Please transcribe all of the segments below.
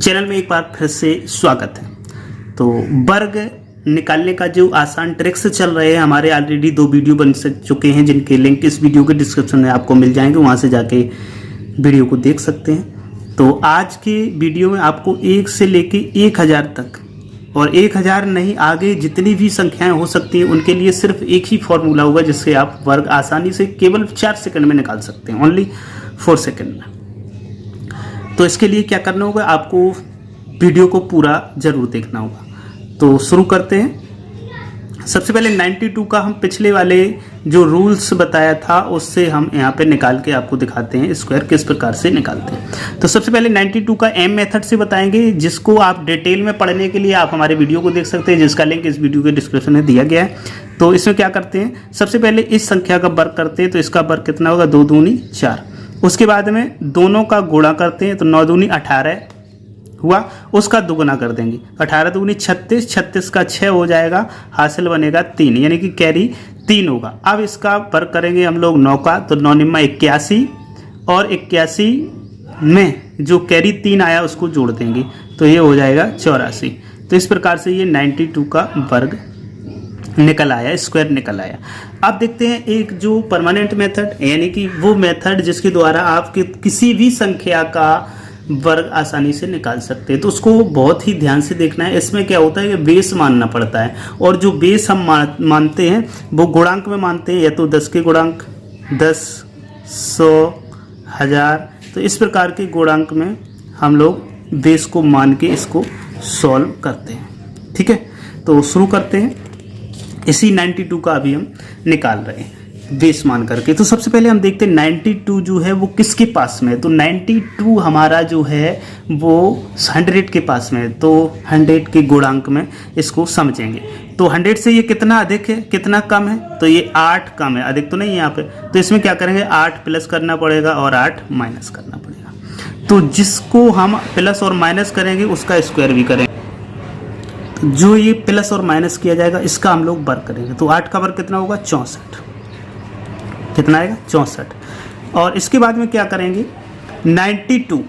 Channel में एक बार फिर से स्वागत है। तो वर्ग निकालने का जो आसान ट्रिक्स चल रहे हैं, हमारे ऑलरेडी 2 वीडियो बन चुके हैं जिनके लिंक इस वीडियो के डिस्क्रिप्शन में आपको मिल जाएंगे, वहां से जाके वीडियो को देख सकते हैं। तो आज के वीडियो में आपको 1 से लेके 1000 तक, और 1000 नहीं आगे जितनी भी संख्याएं हो सकती हैं उनके लिए सिर्फ एक ही फॉर्मूला होगा जिससे आप वर्ग आसानी से केवल 4 सेकंड में निकाल सकते हैं, ओनली 4 सेकंड में। तो इसके लिए क्या करना होगा, आपको वीडियो को पूरा जरूर देखना होगा। तो शुरू करते हैं। सबसे पहले 92 का हम पिछले वाले जो रूल्स बताया था उससे हम यहाँ पे निकाल के आपको दिखाते हैं स्क्वायर किस प्रकार से निकालते हैं। तो सबसे पहले 92 का एम मेथड से बताएंगे, जिसको आप डिटेल में पढ़ने के लिए आप हमारे वीडियो को देख सकते हैं, जिसका लिंक इस वीडियो के डिस्क्रिप्शन में दिया गया है। तो इसमें क्या करते हैं, सबसे पहले इस संख्या का वर्ग करते हैं। तो इसका वर्ग कितना होगा, 2 दूनी 4। उसके बाद में दोनों का गुणा करते हैं, तो 9 दूनी 18 हुआ, उसका दुगुना कर देंगे, 18 दूनी 36, 36 का 6 हो जाएगा, हासिल बनेगा 3, यानी कि कैरी 3 होगा। अब इसका वर्ग करेंगे हम लोग 9 का, तो 9 निम्मा 81, और 81 में जो कैरी 3 आया उसको जोड़ देंगे, तो ये हो जाएगा 84। तो इस प्रकार से ये 92 का वर्ग निकल आया, स्क्वायर निकल आया। अब देखते हैं एक जो परमानेंट मेथड, यानी कि वो मेथड जिसके द्वारा आप किसी भी संख्या का वर्ग आसानी से निकाल सकते हैं। तो उसको बहुत ही ध्यान से देखना है। इसमें क्या होता है कि बेस मानना पड़ता है, और जो बेस हम मानते हैं वो गुणांक में मानते हैं, या तो 10 के गुणांक, 10, 100, 1000। तो इस प्रकार के गुणांक में हम लोग बेस को मान के इसको सॉल्व करते हैं। ठीक है, तो शुरू करते हैं। इसी 92 का अभी हम निकाल रहे हैं बेस मान करके। तो सबसे पहले हम देखते हैं 92 जो है वो किसके पास में है। तो 92 हमारा जो है वो 100 के पास में है, तो 100 के गुणांक में इसको समझेंगे। तो 100 से ये कितना अधिक है, कितना कम है, तो ये 8 कम है, अधिक तो नहीं है यहाँ पे। तो इसमें क्या करेंगे, 8 प्लस करना पड़ेगा और 8 माइनस करना पड़ेगा। तो जिसको हम प्लस और माइनस करेंगे उसका स्क्वायर भी करेंगे। जो ये प्लस और माइनस किया जाएगा इसका हम लोग वर्ग करेंगे। तो 8 का वर्ग कितना होगा, 64। कितना आएगा, 64। और इसके बाद में क्या करेंगे, 92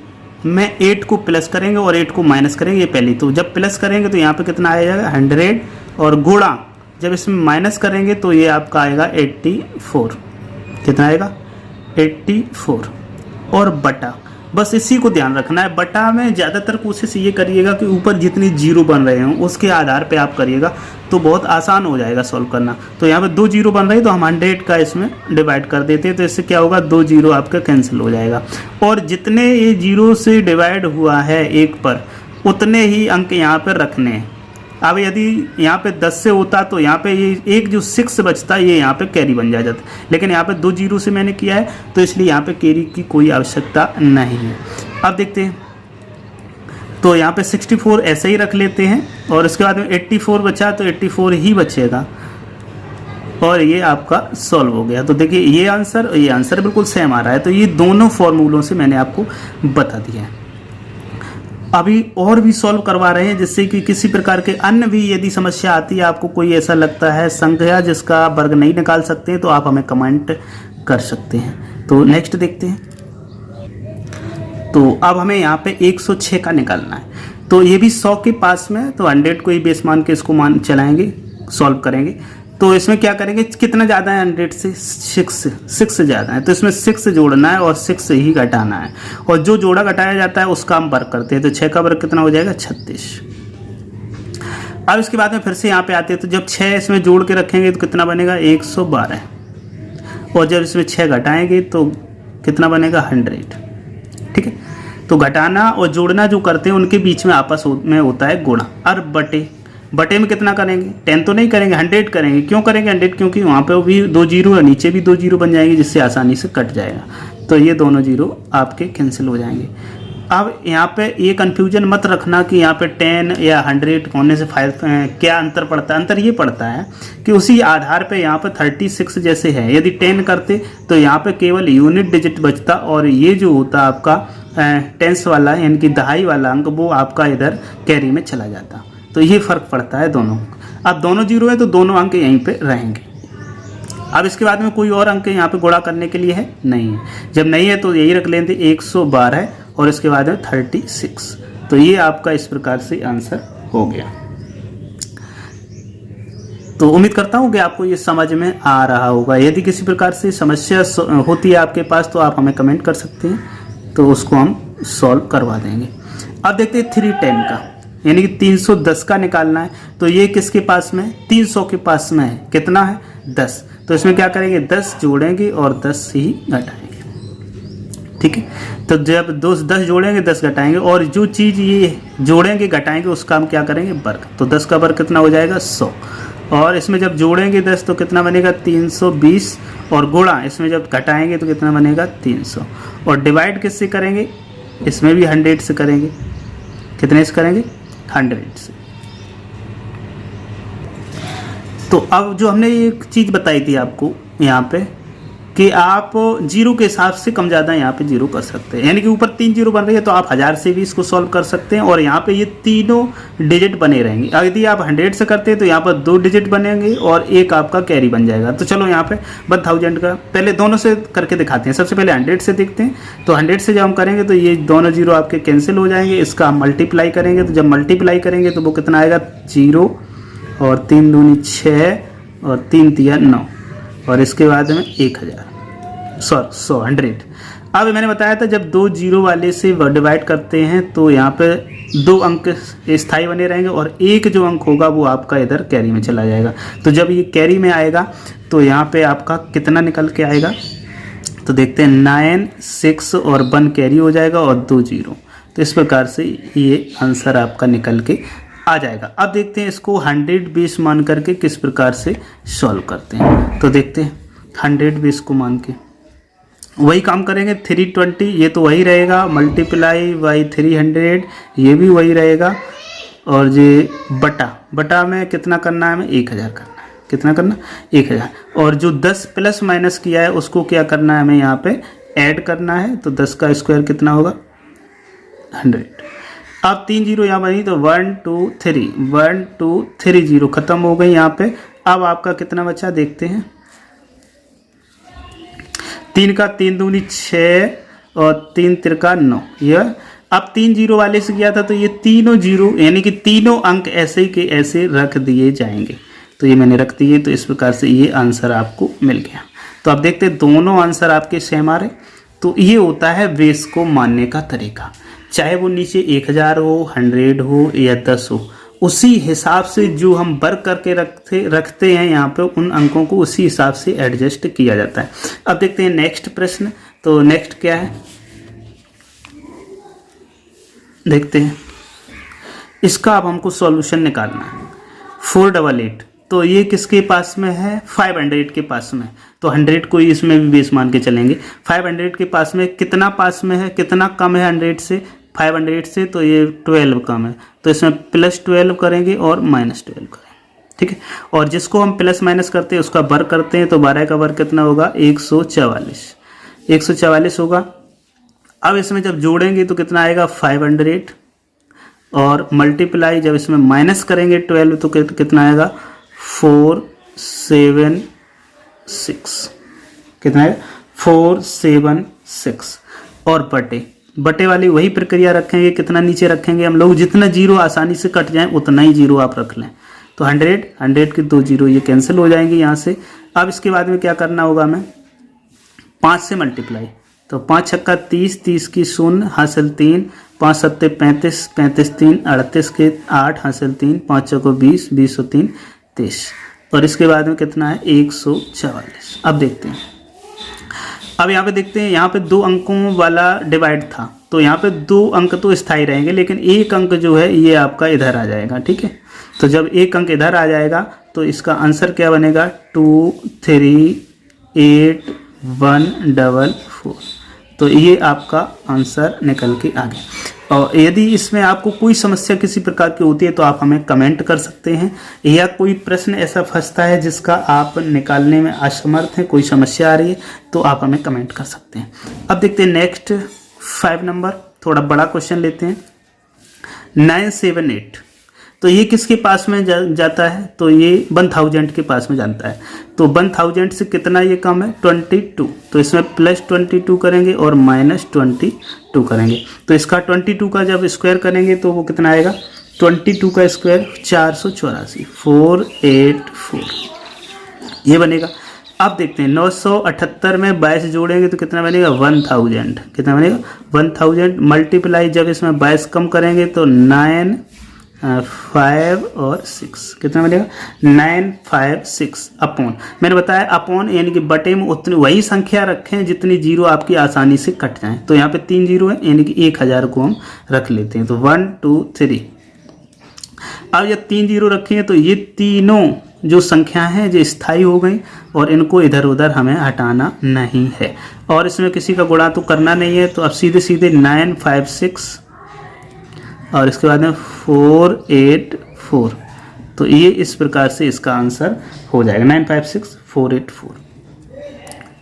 में 8 को प्लस करेंगे और 8 को माइनस करेंगे, ये पहली। तो जब प्लस करेंगे तो यहाँ पे कितना आ जाएगा, 100, और गुणा जब इसमें माइनस करेंगे तो ये आपका आएगा 84। कितना आएगा, 84, और बटा। बस इसी को ध्यान रखना है। बटा में ज़्यादातर कोशिश ये करिएगा कि ऊपर जितनी जीरो बन रहे हों उसके आधार पे आप करिएगा, तो बहुत आसान हो जाएगा सॉल्व करना। तो यहाँ पे 2 जीरो बन रही है तो हम 100 का इसमें डिवाइड कर देते हैं, तो इससे क्या होगा, 2 जीरो आपका कैंसिल हो जाएगा। और जितने ये जीरो से डिवाइड हुआ है 1 पर, उतने ही अंक यहाँ पर रखने हैं। अब यदि यहाँ पे 10 से होता तो यहाँ पे ये एक जो 6 बचता ये यहाँ पे कैरी बन जाता, लेकिन यहाँ पे 2 जीरो से मैंने किया है तो इसलिए यहाँ पे कैरी की कोई आवश्यकता नहीं है। अब देखते हैं, तो यहाँ पे 64 ऐसे ही रख लेते हैं, और उसके बाद में 84 बचा तो 84 ही बचेगा, और ये आपका सॉल्व हो गया। तो देखिए ये आंसर बिल्कुल सेम आ रहा है। तो ये दोनों फॉर्मूलों से मैंने आपको बता दिया है। अभी और भी सॉल्व करवा रहे हैं, जिससे कि किसी प्रकार के अन्य भी यदि समस्या आती है, आपको कोई ऐसा लगता है संख्या जिसका वर्ग नहीं निकाल सकते, तो आप हमें कमेंट कर सकते हैं। तो नेक्स्ट देखते हैं। तो अब हमें यहाँ पे 106 का निकालना है। तो ये भी 100 के पास में, तो 100 को ही बेस मान के इसको चलाएंगे, सॉल्व करेंगे। तो इसमें क्या करेंगे, कितना ज़्यादा है 100 से, 6 ज़्यादा है, तो इसमें 6 जोड़ना है और 6 से ही घटाना है, और जो जोड़ा घटाया जाता है उसका हम वर्ग करते हैं। तो 6 का वर्ग कितना हो जाएगा, 36। अब इसके बाद में फिर से यहाँ पे आते हैं, तो जब 6 इसमें जोड़ के रखेंगे तो कितना बनेगा, 112, और जब इसमें 6 घटाएंगे तो कितना बनेगा, 100। ठीक है, तो घटाना और जोड़ना जो करते हैं उनके बीच में आपस में होता है गुणा। और बटे में कितना करेंगे, 10 तो नहीं करेंगे, 100 करेंगे। क्यों करेंगे 100, क्योंकि वहाँ पे भी 2 जीरो है, नीचे भी 2 जीरो बन जाएंगे, जिससे आसानी से कट जाएगा। तो ये दोनों जीरो आपके कैंसिल हो जाएंगे। अब यहाँ पे ये कन्फ्यूजन मत रखना कि यहाँ पे 10 या 100 होने से क्या अंतर पड़ता है। अंतर ये पड़ता है कि उसी आधार पे यहाँ पे 36 जैसे है, यदि 10 करते तो यहाँ पे केवल यूनिट डिजिट बचता, और ये जो होता आपका टेंस वाला यानी कि दहाई वाला अंक वो आपका इधर कैरी में चला जाता। तो ये फ़र्क पड़ता है दोनों। अब दोनों जीरो है तो दोनों अंक यहीं पे रहेंगे। अब इसके बाद में कोई और अंक यहाँ पे गुणा करने के लिए है नहीं है। जब नहीं है तो यही रख लेते 112 और इसके बाद में 36। तो ये आपका इस प्रकार से आंसर हो गया। तो उम्मीद करता हूँ कि आपको ये समझ में आ रहा होगा। यदि किसी प्रकार से समस्या होती है आपके पास तो आप हमें कमेंट कर सकते हैं, तो उसको हम सॉल्व करवा देंगे। अब देखते हैं 310 का, यानी कि 310 का निकालना है। तो ये किसके पास में है? 300 के पास में है। कितना है? 10। तो इसमें क्या करेंगे? 10 जोड़ेंगे और 10 ही घटाएंगे। ठीक है, तो जब 10 जोड़ेंगे 10 घटाएंगे, और जो चीज़ ये जोड़ेंगे घटाएंगे उसका हम क्या करेंगे? वर्ग। तो 10 का वर्ग कितना हो जाएगा? 100। और इसमें जब जोड़ेंगे 10 तो कितना बनेगा? 320। और गुणा इसमें जब घटाएंगे तो कितना बनेगा? 300। और डिवाइड किससे करेंगे? इसमें भी 100 से करेंगे। कितने से करेंगे? 100 से। तो अब जो हमने एक चीज़ बताई थी आपको यहाँ पे कि आप जीरो के हिसाब से कम ज़्यादा यहाँ पे जीरो कर सकते हैं, यानी कि ऊपर 3 जीरो बन रही है तो आप 1000 से भी इसको सॉल्व कर सकते हैं, और यहाँ पे ये तीनों डिजिट बने रहेंगे। यदि आप 100 से करते हैं तो यहाँ पर 2 डिजिट बनेंगे और एक आपका कैरी बन जाएगा। तो चलो यहाँ पे 1000 का पहले दोनों से करके दिखाते हैं। सबसे पहले 100 से देखते हैं। तो 100 से जब हम करेंगे तो ये दोनों जीरो आपके कैंसिल हो जाएंगे। इसका हम मल्टीप्लाई करेंगे, तो जब मल्टीप्लाई करेंगे तो वो कितना आएगा? 0 और 3 दूनी 6 और 3 तिया 9, और इसके बाद में 1000 100। अब मैंने बताया था जब 2 जीरो वाले से डिवाइड करते हैं तो यहाँ पे 2 अंक स्थायी बने रहेंगे और एक जो अंक होगा वो आपका इधर कैरी में चला जाएगा। तो जब ये कैरी में आएगा तो यहाँ पे आपका कितना निकल के आएगा? तो देखते हैं 9, 6 और 1 कैरी हो जाएगा और 2 जीरो। तो इस प्रकार से ये आंसर आपका निकल के आ जाएगा। अब देखते हैं इसको 100 बेस मान करके किस प्रकार से सॉल्व करते हैं। तो देखते हैं 100 बेस को मान के वही काम करेंगे। 320 ये तो वही रहेगा, मल्टीप्लाई बाई 300 ये भी वही रहेगा, और ये बटा में कितना करना है? हमें 1000 करना है। कितना करना? 1000। और जो 10 प्लस माइनस किया है उसको क्या करना है? हमें यहाँ पे ऐड करना है। तो 10 का स्क्वायर कितना होगा? 100। अब 3 जीरो यहाँ बनी तो 1 2 3 1 2 3 जीरो खत्म हो गई यहाँ पे। अब आपका कितना बचा देखते हैं। 3 का 3 दूनी 6 और 3 तिरका 9। यह अब 3 जीरो वाले से किया था तो ये तीनों जीरो यानी कि तीनों अंक ऐसे के ऐसे रख दिए जाएंगे। तो ये मैंने रख दिए। तो इस प्रकार से ये आंसर आपको मिल गया। तो आप देखते हैं दोनों आंसर आपके सेम आ रहे। तो ये होता है बेस को मानने का तरीका, चाहे वो नीचे 1000 हो, 100 हो या 10 हो, उसी हिसाब से जो हम वर्क करके रखते हैं यहाँ पे उन अंकों को उसी हिसाब से एडजस्ट किया जाता है। अब देखते हैं नेक्स्ट प्रश्न। तो नेक्स्ट क्या है देखते हैं। इसका अब हमको सॉल्यूशन निकालना है। 488 तो ये किसके पास में है? 500 के पास में। तो 100 को इसमें भी बेस मान के चलेंगे। 500 के पास में कितना पास में है? कितना कम है 100 से? 500 से तो ये 12 कम है। तो इसमें +12 करेंगे और -12 करेंगे। ठीक है, और जिसको हम प्लस माइनस करते हैं उसका वर्ग करते हैं। तो 12 का वर्ग कितना होगा? 144 होगा। अब इसमें जब जोड़ेंगे तो कितना आएगा? 500, और मल्टीप्लाई जब इसमें माइनस करेंगे 12 तो कितना आएगा? 476। कितना है? 476। और बटे वाली वही प्रक्रिया रखेंगे। कितना नीचे रखेंगे हम लोग? जितना जीरो आसानी से कट जाए उतना ही जीरो आप रख लें। तो 100 के 2 जीरो ये कैंसिल हो जाएंगे यहाँ से। अब इसके बाद में क्या करना होगा हमें? 5 से मल्टीप्लाई। तो 5 छक्का 30, 30 की 0 हासिल 3, 5 सत्ते 35, 35 3 38 के 8 हासिल 3, 5 चौको 20, 20 और 3 23। और इसके बाद में कितना है? 144। अब देखते हैं। अब यहाँ पे देखते हैं, यहाँ पे 2 अंकों वाला डिवाइड था तो यहाँ पे 2 अंक तो स्थायी रहेंगे, लेकिन एक अंक जो है ये आपका इधर आ जाएगा। ठीक है, तो जब एक अंक इधर आ जाएगा तो इसका आंसर क्या बनेगा? 23814। तो ये आपका आंसर निकल के आ गया। और यदि इसमें आपको कोई समस्या किसी प्रकार की होती है तो आप हमें कमेंट कर सकते हैं, या कोई प्रश्न ऐसा फंसता है जिसका आप निकालने में असमर्थ हैं, कोई समस्या आ रही है तो आप हमें कमेंट कर सकते हैं। अब देखते हैं नेक्स्ट 5 नंबर, थोड़ा बड़ा क्वेश्चन लेते हैं। 978 तो ये किसके पास में जाता है, तो ये 1000 के पास में जाता है। तो 1000 से कितना ये कम है 22, तो इसमें +22 करेंगे और -22 करेंगे। तो इसका 22 का जब स्क्वायर करेंगे तो वो कितना आएगा, 22 का स्क्वायर 484, 484 ये बनेगा। अब देखते हैं 978 में 22 जोड़ेंगे तो कितना बनेगा 1000, कितना बनेगा 1000 मल्टीप्लाई जब इसमें 22 कम करेंगे तो 9, 5 और 6 कितना बनेगा 956 अपॉन, मैंने बताया अपॉन यानी कि बटे में उतनी वही संख्या रखें जितनी जीरो आपकी आसानी से कट जाए। तो यहाँ पे 3 जीरो है यानी कि 1000 को हम रख लेते हैं। तो 1 2 3, अब जब 3 जीरो रखेंगे तो ये तीनों जो संख्या हैं जो स्थायी हो गई और इनको इधर उधर हमें हटाना नहीं है और इसमें किसी का गुणा तो करना नहीं है। तो अब सीधे सीधे 956 और इसके बाद में 484, तो ये इस प्रकार से इसका आंसर हो जाएगा 956 484।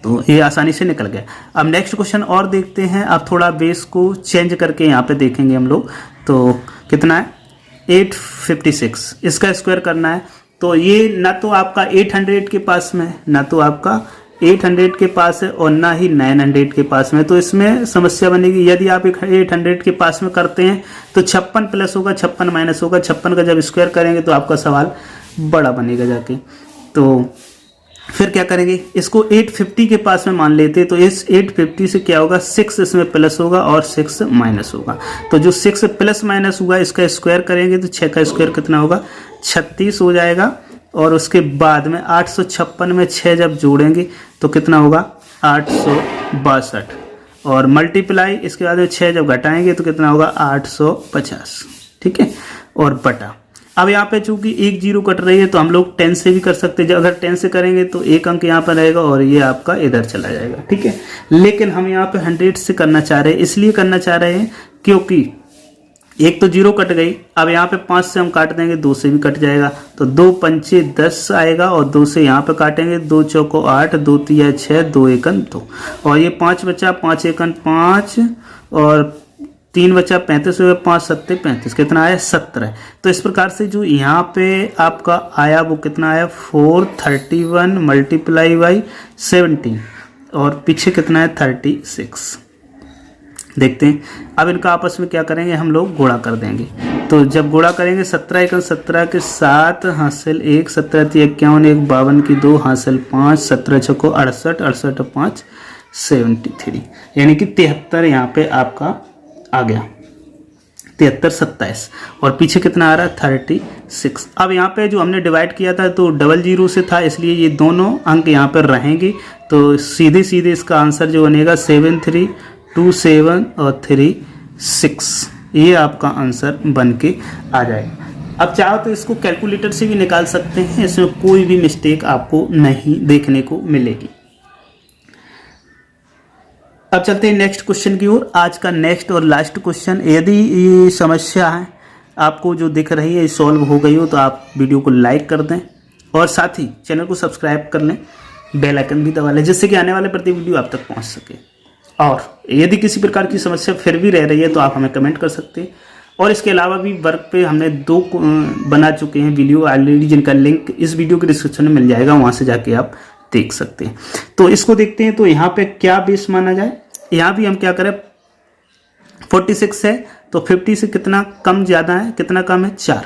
तो ये आसानी से निकल गया। अब नेक्स्ट क्वेश्चन और देखते हैं। अब थोड़ा बेस को चेंज करके यहाँ पे देखेंगे हम लोग। तो कितना है 856, इसका स्क्वायर करना है। तो ये ना तो आपका 800 के पास में, ना तो आपका 800 के पास है और ना ही 900 के पास में। तो इसमें समस्या बनेगी। यदि आप 800 के पास में करते हैं तो 56 प्लस होगा, 56 माइनस होगा। 56 का जब स्क्वायर करेंगे तो आपका सवाल बड़ा बनेगा जाके। तो फिर क्या करेंगे, इसको 850 के पास में मान लेते हैं। तो इस 850 से क्या होगा 6 इसमें प्लस होगा और 6 माइनस होगा। तो जो 6 प्लस माइनस हुआ इसका स्क्वायर करेंगे तो 6 का स्क्वायर कितना होगा 36 हो जाएगा। और उसके बाद में 856 में 6 जब जोड़ेंगे तो कितना होगा 862 और मल्टीप्लाई इसके बाद में 6 जब घटाएंगे तो कितना होगा 850, ठीक है। और बटा, अब यहाँ पे चूंकि एक जीरो कट रही है तो हम लोग 10 से भी कर सकते हैं। अगर 10 से करेंगे तो एक अंक यहाँ पर रहेगा और ये आपका इधर चला जाएगा, ठीक है। लेकिन हम यहाँ पे 100 से करना चाह रहे हैं, इसलिए करना चाह रहे हैं क्योंकि एक तो जीरो कट गई। अब यहाँ पे 5 से हम काट देंगे, 2 से भी कट जाएगा। तो 2 पंचे 10 आएगा और 2 से यहाँ पे काटेंगे, 2 चौको 8, 2 तिया 6, 2 एकन 2 और ये 5 बचा, 5 एकन 5 और 3 बचा 35 हुए, 5 सत्ते 35, कितना आया 17। तो इस प्रकार से जो यहाँ पे आपका आया वो कितना आया 431 मल्टीप्लाई बाई 17 और पीछे कितना है 36। देखते हैं अब इनका आपस में क्या करेंगे, हम लोग गुणा कर देंगे। तो जब गुणा करेंगे 17 एकन 17 के 7 हासिल 1, 17 × 51 1, 52 की 2 हासिल 5, 17 छको 68, 68 5 73 यानी कि 73 यहाँ पे आपका आ गया 73 27 और पीछे कितना आ रहा है 36। अब यहाँ पे जो हमने डिवाइड किया था तो डबल जीरो से था, इसलिए ये दोनों अंक यहाँ पर रहेंगे। तो सीधे सीधे इसका आंसर जो बनेगा 7327 और 36, ये आपका आंसर बन के आ जाएगा। अब चाहो तो इसको कैलकुलेटर से भी निकाल सकते हैं, इसमें कोई भी मिस्टेक आपको नहीं देखने को मिलेगी। अब चलते हैं नेक्स्ट क्वेश्चन की ओर। आज का नेक्स्ट और लास्ट क्वेश्चन, यदि ये समस्या है आपको जो दिख रही है सॉल्व हो गई हो तो आप वीडियो को लाइक कर दें और साथ ही चैनल को सब्सक्राइब कर लें, बेल आइकन भी दबा लें जिससे कि आने वाले प्रति वीडियो आप तक पहुंच सके। और यदि किसी प्रकार की समस्या फिर भी रह रही है तो आप हमें कमेंट कर सकते हैं। और इसके अलावा भी वर्क पे हमने 2 बना चुके हैं वीडियो ऑलरेडी, जिनका लिंक इस वीडियो के डिस्क्रिप्शन में मिल जाएगा, वहाँ से जाके आप देख सकते हैं। तो इसको देखते हैं। तो यहाँ पे क्या बेस माना जाए, यहाँ भी हम क्या करें 46 है तो 50 से कितना कम ज़्यादा है, कितना कम है 4।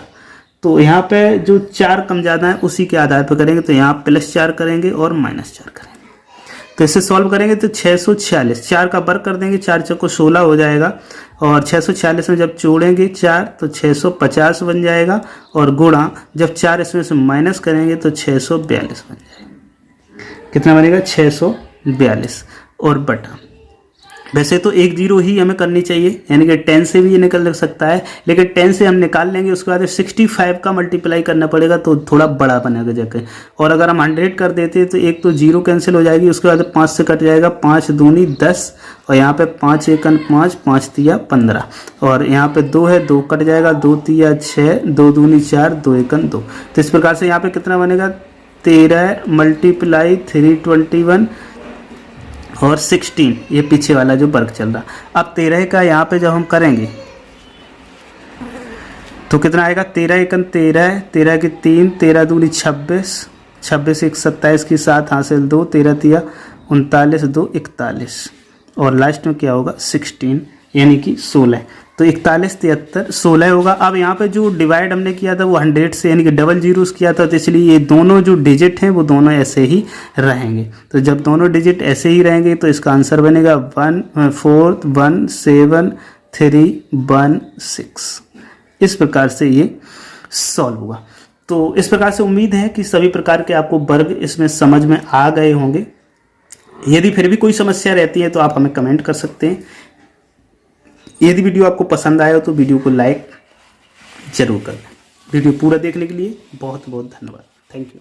तो यहाँ पे जो 4 कम ज़्यादा है उसी के आधार पर करेंगे। तो यहाँ +4 करेंगे और -4 करेंगे। तो इसे सॉल्व करेंगे तो 646, 4 का वर्ग कर देंगे, 4 चौको 16 हो जाएगा और 646 में जब जोड़ेंगे 4 तो 650 बन जाएगा और गुणा जब 4 इसमें से माइनस करेंगे तो 642 बन जाएगा। कितना बनेगा 642 और बटा, वैसे तो 1 जीरो ही हमें करनी चाहिए यानी कि 10 से भी ये निकल सकता है, लेकिन 10 से हम निकाल लेंगे। उसके बाद 65 का मल्टीप्लाई करना पड़ेगा तो थोड़ा बड़ा बनेगा जाके। और अगर हम 100 कर देते हैं तो एक तो जीरो कैंसिल हो जाएगी, उसके बाद 5 से कट जाएगा, 5 दूनी 10 और यहाँ पे 5 एकन 5, 5 तिया 15 और यहाँ पे 2 है, 2 कट जाएगा, 2 तिया 6, 2 दूनी 4, 2 एकन 2। तो इस प्रकार से यहाँ पे कितना बनेगा 13 मल्टीप्लाई 321 और 16, ये पीछे वाला जो वर्ग चल रहा। अब 13 का यहाँ पे जब हम करेंगे तो कितना आएगा 13 एकन 13, 13 की 3, 13 दूनी 26, 26 एक 27 की 7 हासिल 2, 13 तिया 39, 2 41 और लास्ट में क्या होगा 16 यानी कि 16। तो 41 73 16 होगा। अब यहाँ पे जो डिवाइड हमने किया था वो 100 से यानी कि डबल जीरोस किया था, तो इसलिए ये दोनों जो डिजिट हैं वो दोनों ऐसे ही रहेंगे। तो जब दोनों डिजिट ऐसे ही रहेंगे तो इसका आंसर बनेगा 1417316। इस प्रकार से ये सॉल्व हुआ। तो इस प्रकार से उम्मीद है कि सभी प्रकार के आपको वर्ग इसमें समझ में आ गए होंगे। यदि फिर भी कोई समस्या रहती है तो आप हमें कमेंट कर सकते हैं। यदि वीडियो आपको पसंद आया हो तो वीडियो को लाइक जरूर करें। वीडियो पूरा देखने के लिए बहुत बहुत धन्यवाद। Thank you.